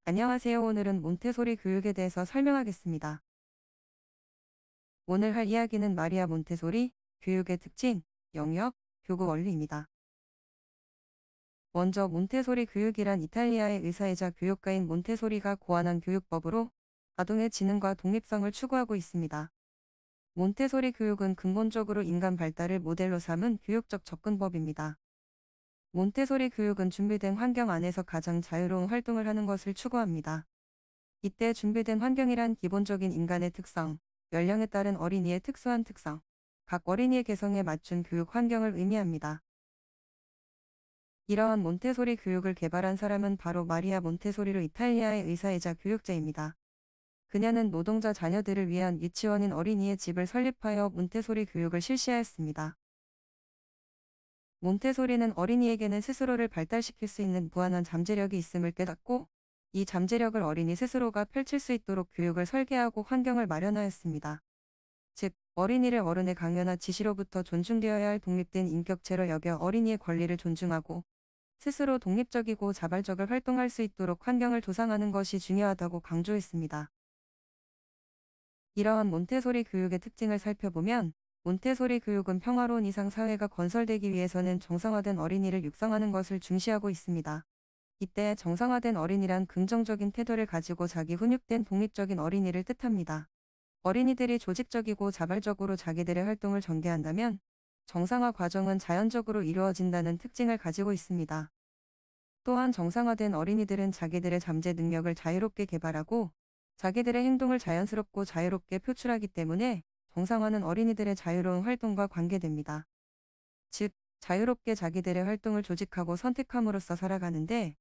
안녕하세요. 오늘은 몬테소리 교육에 대해서 설명하겠습니다. 오늘 할 이야기는 마리아 몬테소리 교육의 특징, 영역, 교구 원리입니다. 먼저 몬테소리 교육이란 이탈리아의 의사이자 교육가인 몬테소리가 고안한 교육법으로 아동의 지능과 독립성을 추구하고 있습니다. 몬테소리 교육은 근본적으로 인간 발달을 모델로 삼은 교육적 접근법입니다. 몬테소리 교육은 준비된 환경 안에서 가장 자유로운 활동을 하는 것을 추구합니다. 이때 준비된 환경이란 기본적인 인간의 특성, 연령에 따른 어린이의 특수한 특성, 각 어린이의 개성에 맞춘 교육 환경을 의미합니다. 이러한 몬테소리 교육을 개발한 사람은 바로 마리아 몬테소리로 이탈리아의 의사이자 교육자입니다. 그녀는 노동자 자녀들을 위한 유치원인 어린이의 집을 설립하여 몬테소리 교육을 실시하였습니다. 몬테소리는 어린이에게는 스스로를 발달시킬 수 있는 무한한 잠재력이 있음을 깨닫고 이 잠재력을 어린이 스스로가 펼칠 수 있도록 교육을 설계하고 환경을 마련하였습니다. 즉, 어린이를 어른의 강요나 지시로부터 존중되어야 할 독립된 인격체로 여겨 어린이의 권리를 존중하고 스스로 독립적이고 자발적을 활동할 수 있도록 환경을 조성하는 것이 중요하다고 강조했습니다. 이러한 몬테소리 교육의 특징을 살펴보면 몬테소리 교육은 평화로운 이상 사회가 건설되기 위해서는 정상화된 어린이를 육성하는 것을 중시하고 있습니다. 이때 정상화된 어린이란 긍정적인 태도를 가지고 자기 훈육된 독립적인 어린이를 뜻합니다. 어린이들이 조직적이고 자발적으로 자기들의 활동을 전개한다면 정상화 과정은 자연적으로 이루어진다는 특징을 가지고 있습니다. 또한 정상화된 어린이들은 자기들의 잠재 능력을 자유롭게 개발하고 자기들의 행동을 자연스럽고 자유롭게 표출하기 때문에 정상화는 어린이들의 자유로운 활동과 관계됩니다. 즉, 자유롭게 자기들의 활동을 조직하고 선택함으로써 살아가는데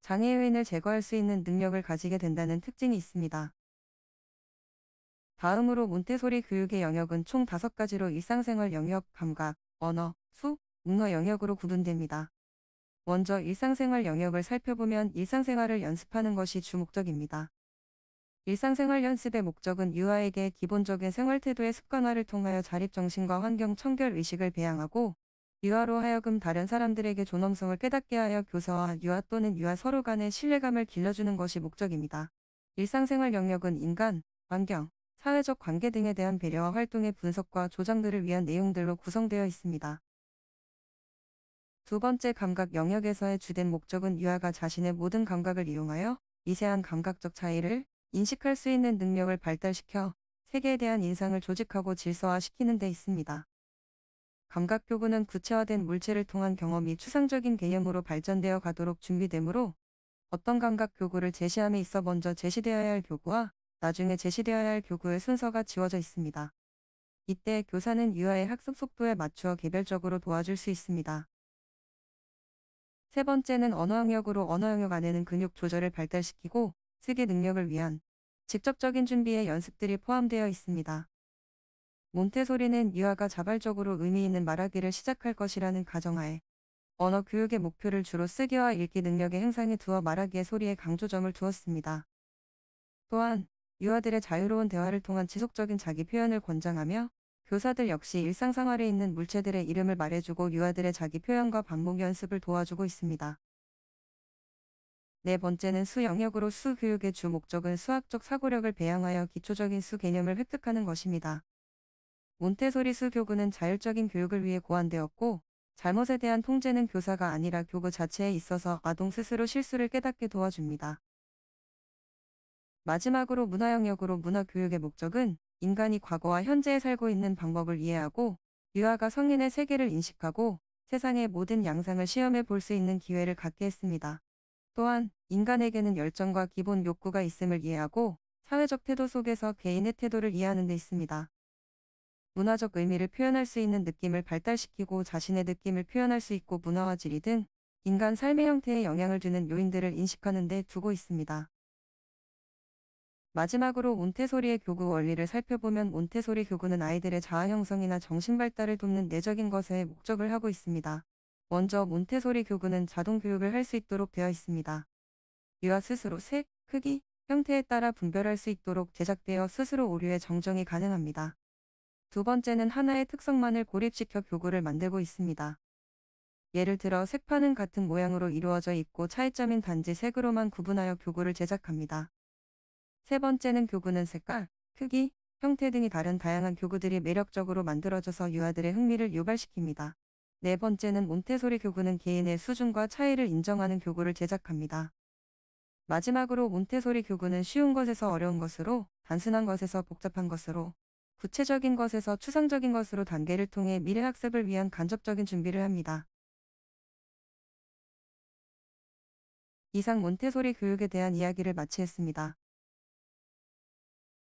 장애 요인을 제거할 수 있는 능력을 가지게 된다는 특징이 있습니다. 다음으로 몬테소리 교육의 영역은 총 5가지로 일상생활 영역, 감각, 언어, 수, 문화 영역으로 구분됩니다. 먼저 일상생활 영역을 살펴보면 일상생활을 연습하는 것이 주 목적입니다. 일상생활 연습의 목적은 유아에게 기본적인 생활태도의 습관화를 통하여 자립정신과 환경 청결 의식을 배양하고 유아로 하여금 다른 사람들에게 존엄성을 깨닫게 하여 교사와 유아 또는 유아 서로 간의 신뢰감을 길러주는 것이 목적입니다. 일상생활 영역은 인간, 환경, 사회적 관계 등에 대한 배려와 활동의 분석과 조정들을 위한 내용들로 구성되어 있습니다. 두 번째 감각 영역에서의 주된 목적은 유아가 자신의 모든 감각을 이용하여 미세한 감각적 차이를 인식할 수 있는 능력을 발달시켜 세계에 대한 인상을 조직하고 질서화시키는 데 있습니다. 감각 교구는 구체화된 물체를 통한 경험이 추상적인 개념으로 발전되어 가도록 준비되므로 어떤 감각 교구를 제시함에 있어 먼저 제시되어야 할 교구와 나중에 제시되어야 할 교구의 순서가 지워져 있습니다. 이때 교사는 유아의 학습 속도에 맞추어 개별적으로 도와줄 수 있습니다. 세 번째는 언어 영역으로 언어 영역 안에는 근육 조절을 발달시키고 쓰기 능력을 위한 직접적인 준비의 연습들이 포함되어 있습니다. 몬테소리는 유아가 자발적으로 의미 있는 말하기를 시작할 것이라는 가정하에 언어 교육의 목표를 주로 쓰기와 읽기 능력의 향상에 두어 말하기의 소리에 강조점을 두었습니다. 또한 유아들의 자유로운 대화를 통한 지속적인 자기 표현을 권장하며 교사들 역시 일상생활에 있는 물체들의 이름을 말해주고 유아들의 자기 표현과 반복 연습을 도와주고 있습니다. 네 번째는 수 영역으로 수 교육의 주 목적은 수학적 사고력을 배양하여 기초적인 수 개념을 획득하는 것입니다. 몬테소리 수 교구는 자율적인 교육을 위해 고안되었고 잘못에 대한 통제는 교사가 아니라 교구 자체에 있어서 아동 스스로 실수를 깨닫게 도와줍니다. 마지막으로 문화 영역으로 문화 교육의 목적은 인간이 과거와 현재에 살고 있는 방법을 이해하고 유아가 성인의 세계를 인식하고 세상의 모든 양상을 시험해 볼 수 있는 기회를 갖게 했습니다. 또한 인간에게는 열정과 기본 욕구가 있음을 이해하고 사회적 태도 속에서 개인의 태도를 이해하는 데 있습니다. 문화적 의미를 표현할 수 있는 느낌을 발달시키고 자신의 느낌을 표현할 수 있고 문화와 지리 등 인간 삶의 형태에 영향을 주는 요인들을 인식하는 데 두고 있습니다. 마지막으로 몬테소리의 교구 원리를 살펴보면 몬테소리 교구는 아이들의 자아 형성이나 정신 발달을 돕는 내적인 것에 목적을 하고 있습니다. 먼저 몬테소리 교구는 자동 교육을 할 수 있도록 되어 있습니다. 유아 스스로 색, 크기, 형태에 따라 분별할 수 있도록 제작되어 스스로 오류의 정정이 가능합니다. 두 번째는 하나의 특성만을 고립시켜 교구를 만들고 있습니다. 예를 들어 색판은 같은 모양으로 이루어져 있고 차이점인 단지 색으로만 구분하여 교구를 제작합니다. 세 번째는 교구는 색깔, 크기, 형태 등이 다른 다양한 교구들이 매력적으로 만들어져서 유아들의 흥미를 유발시킵니다. 네 번째는 몬테소리 교구는 개인의 수준과 차이를 인정하는 교구를 제작합니다. 마지막으로 몬테소리 교구는 쉬운 것에서 어려운 것으로, 단순한 것에서 복잡한 것으로, 구체적인 것에서 추상적인 것으로 단계를 통해 미래 학습을 위한 간접적인 준비를 합니다. 이상 몬테소리 교육에 대한 이야기를 마치겠습니다.